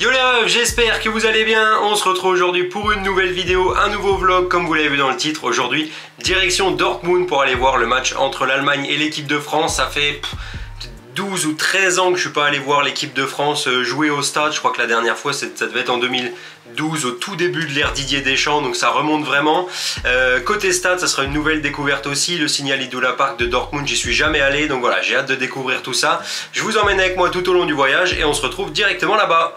Yo les refs, j'espère que vous allez bien. On se retrouve aujourd'hui pour une nouvelle vidéo, un nouveau vlog comme vous l'avez vu dans le titre. Aujourd'hui, direction Dortmund pour aller voir le match entre l'Allemagne et l'équipe de France. Ça fait 12 ou 13 ans que je suis pas allé voir l'équipe de France jouer au stade. Je crois que la dernière fois ça devait être en 2012, au tout début de l'ère Didier Deschamps, donc ça remonte vraiment. Côté stade, ça sera une nouvelle découverte aussi, le Signal Iduna Park de Dortmund, j'y suis jamais allé, donc voilà, j'ai hâte de découvrir tout ça. Je vous emmène avec moi tout au long du voyage et on se retrouve directement là-bas.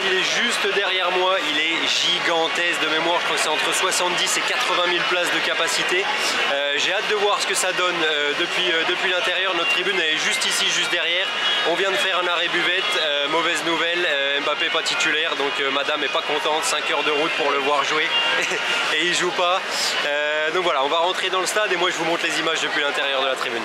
Il est juste derrière moi, il est gigantesque de mémoire, je crois que c'est entre 70 et 80 000 places de capacité. J'ai hâte de voir ce que ça donne depuis l'intérieur. Notre tribune est juste ici, juste derrière. On vient de faire un arrêt buvette, mauvaise nouvelle, Mbappé pas titulaire, donc madame est pas contente, 5 heures de route pour le voir jouer et il joue pas. Donc voilà, on va rentrer dans le stade et moi je vous montre les images depuis l'intérieur de la tribune.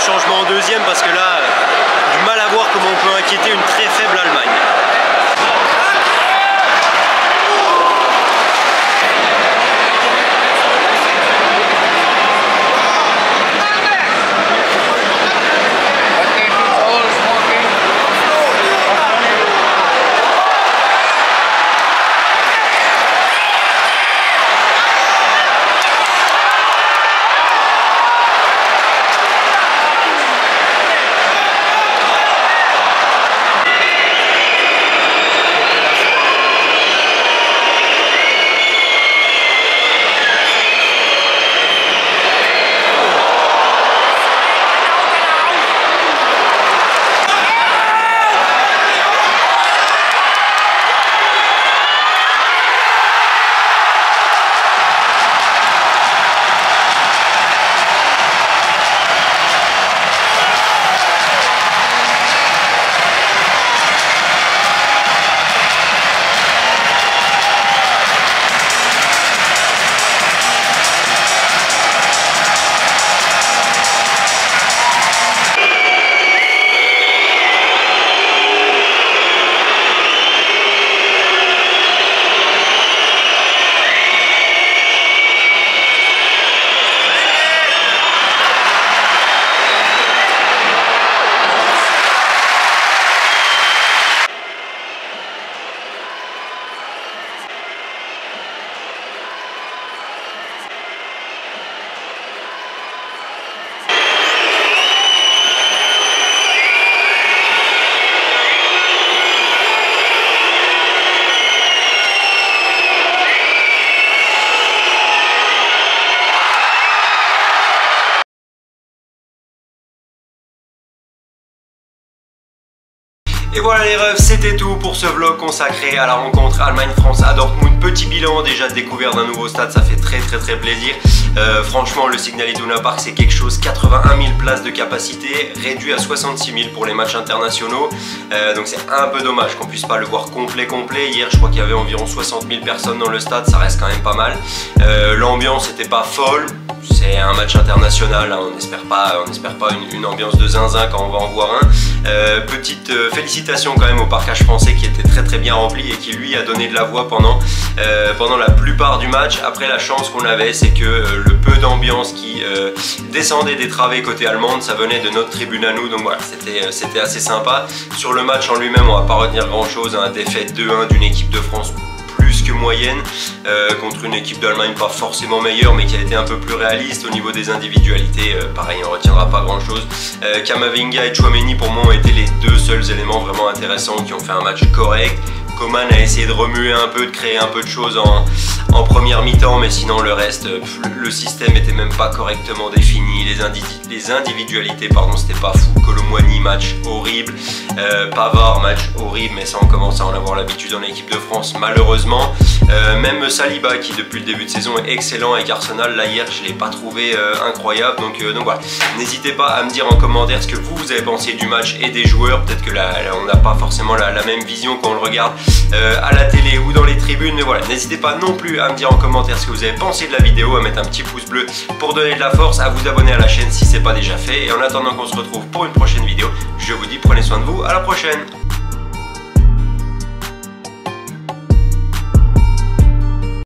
changement en deuxième parce que là, du mal à voir comment on peut inquiéter une très faible Allemagne. Et voilà les refs, c'était tout pour ce vlog consacré à la rencontre Allemagne-France à Dortmund. Petit bilan déjà de découverte d'un nouveau stade, ça fait très plaisir. Franchement le Signal Iduna Park c'est quelque chose, 81 000 places de capacité, réduit à 66 000 pour les matchs internationaux. Donc c'est un peu dommage qu'on puisse pas le voir complet. Hier je crois qu'il y avait environ 60 000 personnes dans le stade, ça reste quand même pas mal. L'ambiance n'était pas folle. C'est un match international, hein, on n'espère pas une ambiance de zinzin quand on va en voir un. Petite félicitations quand même au parkage français qui était très bien rempli et qui lui a donné de la voix pendant la plupart du match. Après la chance qu'on avait c'est que le peu d'ambiance qui descendait des travées côté allemande ça venait de notre tribune à nous, donc voilà c'était assez sympa. Sur le match en lui-même on va pas retenir grand chose, hein, défaite 2-1 d'une équipe de France plus que moyenne contre une équipe d'Allemagne pas forcément meilleure mais qui a été un peu plus réaliste au niveau des individualités. Pareil on retiendra pas grand chose. Camavinga et Tchouaméni pour moi ont été les deux seuls éléments vraiment intéressants qui ont fait un match correct. Coman a essayé de remuer un peu, de créer un peu de choses en première mi-temps, mais sinon le reste, le système était même pas correctement défini, les individualités, pardon, c'était pas fou. Colomboigny, match horrible, Pavard, match horrible, mais ça on commence à en avoir l'habitude en équipe de France malheureusement. Même Saliba qui depuis le début de saison est excellent avec Arsenal, là hier je l'ai pas trouvé incroyable, donc voilà. N'hésitez pas à me dire en commentaire ce que vous avez pensé du match et des joueurs, peut-être que là on n'a pas forcément la même vision quand on le regarde à la télé ou dans les tribunes, mais voilà, n'hésitez pas non plus à me dire en commentaire ce que vous avez pensé de la vidéo, à mettre un petit pouce bleu pour donner de la force, à vous abonner à la chaîne si c'est pas déjà fait, et en attendant qu'on se retrouve pour une prochaine vidéo, je vous dis prenez soin de vous, à la prochaine.